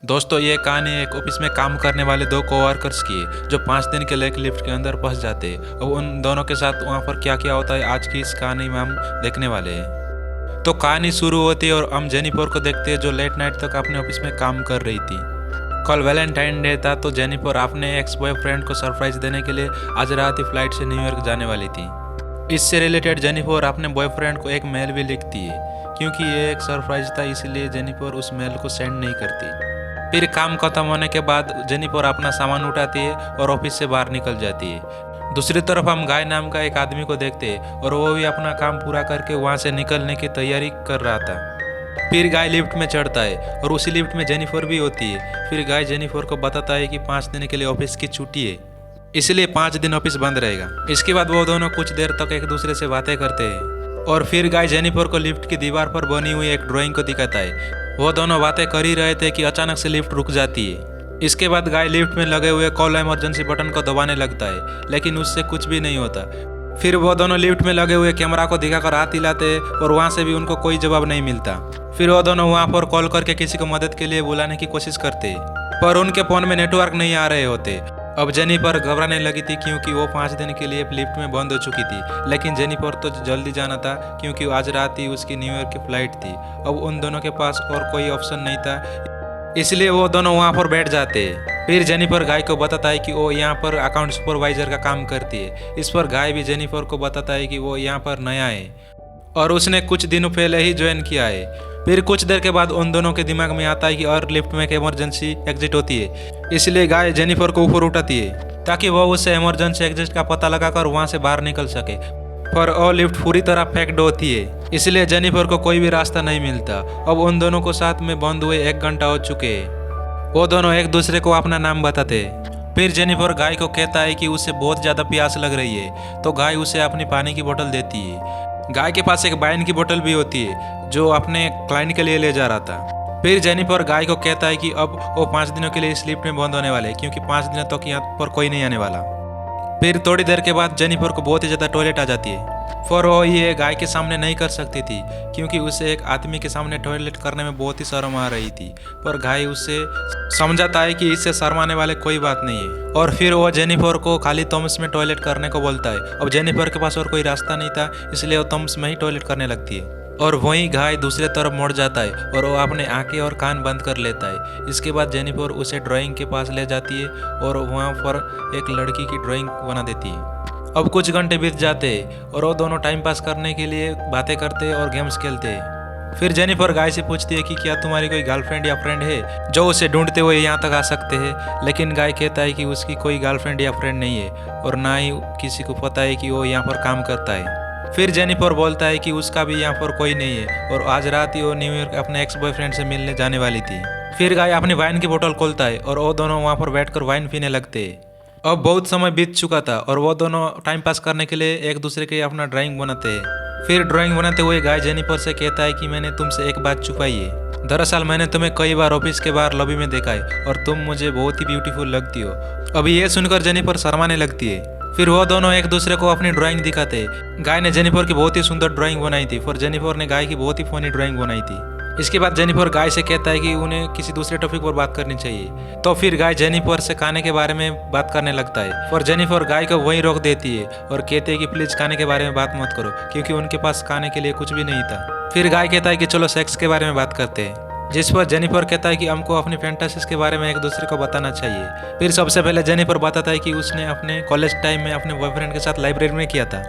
दोस्तों ये कहानी एक ऑफिस में काम करने वाले दो कोवर्कर्स की है जो 5 दिन के लिए एक लिफ्ट के अंदर फंस जाते हैं। अब उन दोनों के साथ वहाँ पर क्या क्या होता है आज की इस कहानी में हम देखने वाले हैं। तो कहानी शुरू होती है और हम जेनिफर को देखते हैं जो लेट नाइट तक अपने ऑफिस में काम कर रही थी। कल वैलेंटाइन डे था तो जेनिफर अपने एक्स बॉयफ्रेंड को सरप्राइज देने के लिए आज रात ही फ्लाइट से न्यूयॉर्क जाने वाली थी। इससे रिलेटेड जेनिफर अपने बॉयफ्रेंड को एक मेल भी लिखती है। क्योंकि ये एक सरप्राइज था इसलिए जेनिफर उस मेल को सेंड नहीं करती। फिर काम खत्म होने के बाद जेनिफर अपना सामान उठाती है और ऑफिस से बाहर निकल जाती है। दूसरी तरफ हम गाय नाम का एक आदमी को देखते हैं और वो भी अपना काम पूरा करके वहाँ से निकलने की तैयारी कर रहा था। फिर गाय लिफ्ट में चढ़ता है और उसी लिफ्ट में जेनिफर भी होती है। फिर गाय जेनिफर को बताता है कि 5 दिन के लिए ऑफिस की छुट्टी है, इसलिए 5 दिन ऑफिस बंद रहेगा। इसके बाद वो दोनों कुछ देर तक एक दूसरे से बातें करते हैं और फिर गाय जेनिफर को लिफ्ट की दीवार पर बनी हुई एक ड्राइंग को दिखाता है। वो दोनों बातें कर ही रहे थे कि अचानक से लिफ्ट रुक जाती है। इसके बाद गाय लिफ्ट में लगे हुए कॉल इमरजेंसी बटन को दबाने लगता है, लेकिन उससे कुछ भी नहीं होता। फिर वो दोनों लिफ्ट में लगे हुए कैमरा को दिखाकर हाथ हिलाते और वहाँ से भी उनको कोई जवाब नहीं मिलता। फिर वो दोनों वहाँ पर कॉल करके किसी को मदद के लिए बुलाने की कोशिश करते, पर उनके फ़ोन में नेटवर्क नहीं आ रहे होते। अब जेनिफर घबराने लगी थी क्योंकि वो 5 दिन के लिए लिफ्ट में बंद हो चुकी थी, लेकिन जेनिफर तो जल्दी जाना था क्योंकि आज रात ही उसकी न्यूयॉर्क की फ्लाइट थी। अब उन दोनों के पास और कोई ऑप्शन नहीं था, इसलिए वो दोनों वहाँ पर बैठ जाते। फिर जेनिफर गाय को बताता है कि वो यहाँ पर अकाउंट सुपरवाइजर का काम करती है। इस पर गाय भी जेनिफर को बताता है कि वो यहाँ पर नया है और उसने कुछ दिनों पहले ही ज्वाइन किया है। फिर कुछ देर के बाद उन दोनों के दिमाग में आता है कि और लिफ्ट में एक इमरजेंसी एग्जिट होती है, इसलिए गाय जेनिफर को ऊपर उठाती है ताकि वह उससे इमरजेंसी एग्जिट का पता लगाकर वहां से बाहर निकल सके। पर वो लिफ्ट पूरी तरह पैक्ड होती है, इसलिए जेनिफर को कोई भी रास्ता नहीं मिलता। अब उन दोनों को साथ में बंद हुए 1 घंटा हो चुके हैं। वो दोनों एक दूसरे को अपना नाम बताते। फिर जेनिफर गाय को कहता है कि उसे बहुत ज़्यादा प्यास लग रही है, तो गाय उसे अपनी पानी की बोतल देती है। गाय के पास एक वाइन की बोतल भी होती है जो अपने क्लाइंट के लिए ले जा रहा था। फिर जेनिफर गाय को कहता है कि अब वो 5 दिनों के लिए इस लिफ्ट में बंद होने वाले हैं क्योंकि 5 दिनों तक यहाँ पर कोई नहीं आने वाला। फिर थोड़ी देर के बाद जेनिफर को बहुत ही ज़्यादा टॉयलेट आ जाती है, पर वो ये गाय के सामने नहीं कर सकती थी क्योंकि उसे एक आदमी के सामने टॉयलेट करने में बहुत ही शर्म आ रही थी। पर गाय उसे समझाता है कि इससे शर्माने वाले कोई बात नहीं है और फिर वो जेनिफर को खाली थॉमस में टॉयलेट करने को बोलता है। अब जेनिफर के पास और कोई रास्ता नहीं था, इसलिए वो थॉमस में ही टॉयलेट करने लगती है और वहीं गाय दूसरे तरफ मुड़ जाता है और वो अपने आंखें और कान बंद कर लेता है। इसके बाद जेनिफर उसे ड्राइंग के पास ले जाती है और वहाँ पर एक लड़की की ड्राइंग बना देती है। अब कुछ घंटे बीत जाते और वो दोनों टाइम पास करने के लिए बातें करते और गेम्स खेलते। फिर जेनिफर गाय से पूछती है कि क्या तुम्हारी कोई गर्लफ्रेंड या फ्रेंड है जो उसे ढूंढते हुए यहाँ तक आ सकते हैं, लेकिन गाय कहता है कि उसकी कोई गर्लफ्रेंड या फ्रेंड नहीं है और ना ही किसी को पता है कि वो यहाँ पर काम करता है। फिर जेनिफर बोलता है कि उसका भी यहाँ पर कोई नहीं है और आज रात ही वो न्यूयॉर्क अपने एक्स बॉयफ्रेंड से मिलने जाने वाली थी। फिर गाय अपनी वाइन की बोतल खोलता है और वो दोनों वहाँ पर बैठकर वाइन पीने लगते। अब बहुत समय बीत चुका था और वो दोनों टाइम पास करने के लिए एक दूसरे के अपना ड्राइंग बनाते हैं। फिर ड्राइंग बनाते हुए गाय जेनिफर से कहता है कि मैंने तुमसे एक बात छुपाई है। दरअसल मैंने तुम्हें कई बार ऑफिस के बाहर लॉबी में देखा है और तुम मुझे बहुत ही ब्यूटीफुल लगती हो। अभी ये सुनकर जेनिफर शर्माने लगती है। फिर वो दोनों एक दूसरे को अपनी ड्राइंग दिखाते। गाय ने जेनिफर की बहुत ही सुंदर ड्राइंग बनाई थी और जेनिफर ने गाय की बहुत ही फनी ड्राइंग बनाई थी। इसके बाद जेनिफर गाय से कहता है कि उन्हें किसी दूसरे टॉपिक पर बात करनी चाहिए। तो फिर गाय जेनिफर से खाने के बारे में बात करने लगता है और जेनिफर गाय को वहीं रोक देती है और कहते हैं कि प्लीज खाने के बारे में बात मत करो क्योंकि उनके पास खाने के लिए कुछ भी नहीं था। फिर गाय कहता है कि चलो सेक्स के बारे में बात करते हैं, जिस पर जेनिफर कहता है कि हमको अपनी फैंटासीज के बारे में एक दूसरे को बताना चाहिए। फिर सबसे पहले जेनिफर बताता है कि उसने अपने कॉलेज टाइम में अपने बॉयफ्रेंड के साथ लाइब्रेरी में किया था।